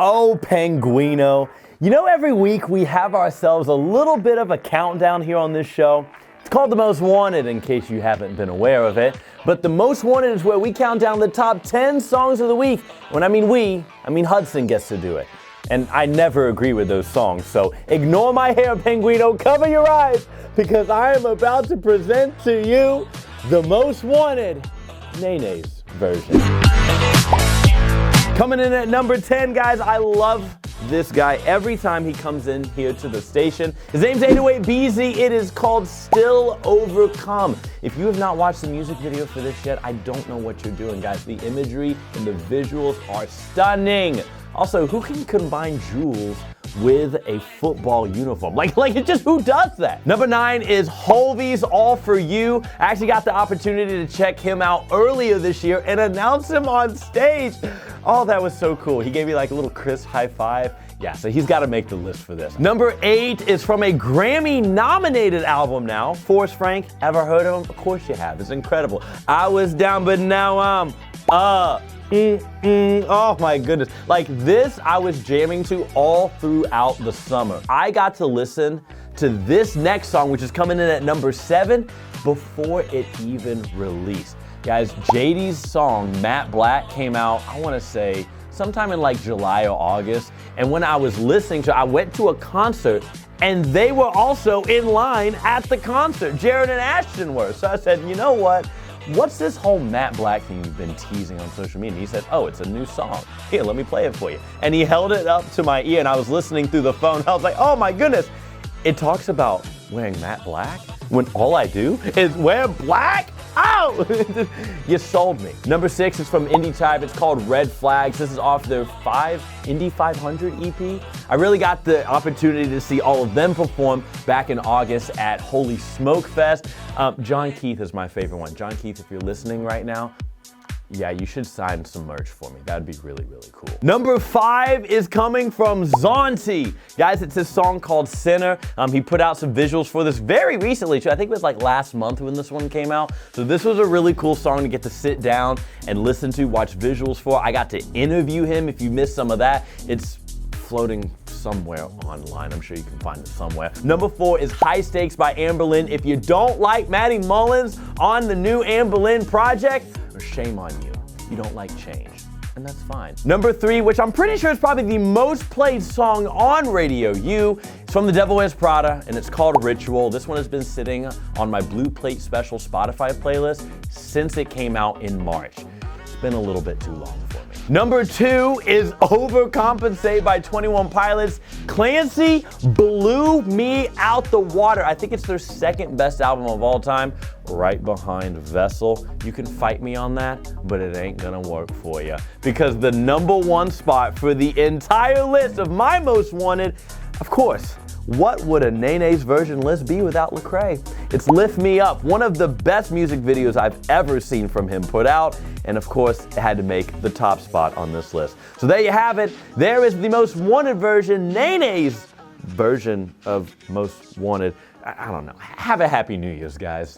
Oh, Penguino. You know, every week we have ourselves a little bit of a countdown here on this show. It's called The Most Wanted, in case you haven't been aware of it. But The Most Wanted is where we count down the top 10 songs of the week. When I mean we, I mean Hudson gets to do it. And I never agree with those songs, so ignore my hair, Penguino, cover your eyes, because I am about to present to you The Most Wanted, NayNay's version. Coming in at number 10, guys, I love this guy every time he comes in here to the station. His name's 808BZ. It is called Still Overcome. If you have not watched the music video for this yet, I don't know what you're doing, guys. The imagery and the visuals are stunning. Also, who can combine jewels with a football uniform? Like just who does that? Number 9 is Holvy's All For You. I actually got the opportunity to check him out earlier this year and announce him on stage. Oh, that was so cool. He gave me like a little crisp high five. Yeah, so he's got to make the list for this. Number 8 is from a Grammy-nominated album now. Forrest Frank, ever heard of him? Of course you have. It's incredible. I was down, but now I'm up. Oh my goodness. Like this, I was jamming to all throughout the summer. I got to listen to this next song, which is coming in at number 7, before it even released. Guys, JD's song, Matte Black, came out, I want to say, sometime in like July or August. And when I was listening to it, I went to a concert and they were also in line at the concert. Jared and Ashton were. So I said, you know what? What's this whole Matte Black thing you've been teasing on social media? And he said, oh, it's a new song. Here, let me play it for you. And he held it up to my ear and I was listening through the phone. I was like, oh my goodness. It talks about wearing matte black when all I do is wear black? Oh, you sold me. Number 6 is from Indie Type. It's called Red Flags. This is off their Indie 500 EP. I really got the opportunity to see all of them perform back in August at Holy Smoke Fest. John Keith is my favorite one. John Keith, if you're listening right now, yeah, you should sign some merch for me. That'd be really, really cool. Number 5 is coming from Zonti. Guys, it's his song called Sinner. He put out some visuals for this very recently, too. I think it was like last month when this one came out. So this was a really cool song to get to sit down and listen to, watch visuals for. I got to interview him. If you missed some of that, it's floating somewhere online. I'm sure you can find it somewhere. Number 4 is High Stakes by Amberlynn. If you don't like Maddie Mullins on the new Amberlynn project, shame on you. You don't like change, and that's fine. Number 3, which I'm pretty sure is probably the most played song on RadioU, it's from The Devil Wears Prada, and it's called Ritual. This one has been sitting on my Blue Plate Special Spotify playlist since it came out in March. It's been a little bit too long for me. Number 2 is Overcompensate by 21 Pilots. Clancy blew me out the water. I think it's their second best album of all time, right behind Vessel. You can fight me on that, but it ain't gonna work for you. Because the number 1 spot for the entire list of my most wanted, of course, what would a NayNay's version list be without Lecrae? It's Lift Me Up, one of the best music videos I've ever seen from him put out, and of course, it had to make the top spot on this list. So there you have it. There is the most wanted version, NayNay's version of most wanted. I don't know. Have a happy New Year's, guys.